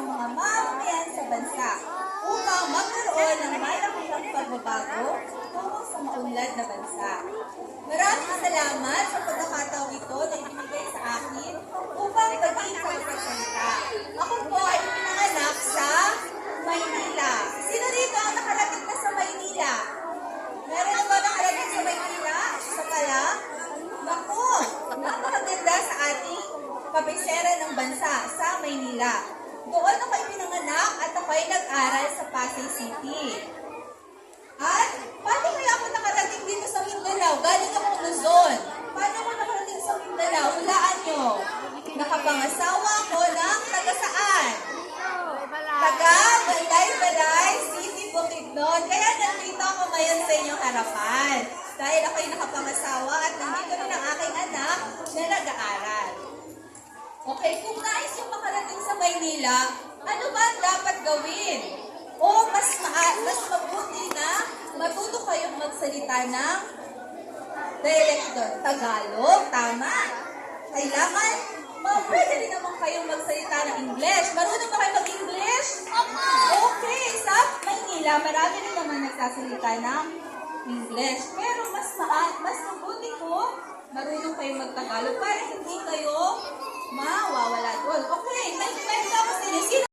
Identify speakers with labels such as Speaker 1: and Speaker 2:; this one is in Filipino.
Speaker 1: mga mamamayan sa bansa upang magkaroon ng malakihang pagbabago tungo sa maunlad na bansa. Maraming salamat sa pagkakataong ito na ibinigay sa akin upang maging tagapagsalita. Ako po ay pinanganak sa Maynila. Sino rito ang nakarating na sa Maynila? Meron na ba nakarating sa Maynila? Isa pa lang? Naku, napakaganda sa ating kabisera ng bansa sa Maynila. Doon ako ipinanganak at ako'y nag-aral sa Pasay City. At paano kaya ako nakarating dito sa Mindanao? Galing ako Luzon. Paano ako nakarating sa Mindanao? Hulaan nyo. Nakapangasawa ako ng taga saan? Taga Balay-Balay City, Bukidnon. Kaya nandito ako ngayon sa inyong harapan. Dahil ako'y nakapangasawa at nandito rin ang aking anak na nag-aaral. Okay, kung nais yung makarating sa Maynila, ano ba ang dapat gawin? O mas mabuti na matuto kayong magsalita ng dialect doon. Tagalog, tama. Kailangan, pwede rin naman kayong magsalita ng English. Marunong ba kayo mag-English? Okay, sa Maynila, marami rin naman nagsasalita ng English. Pero mas mabuti ko, marunong kayong mag-Tagalog para hindi kayo mawawala doon. Okay.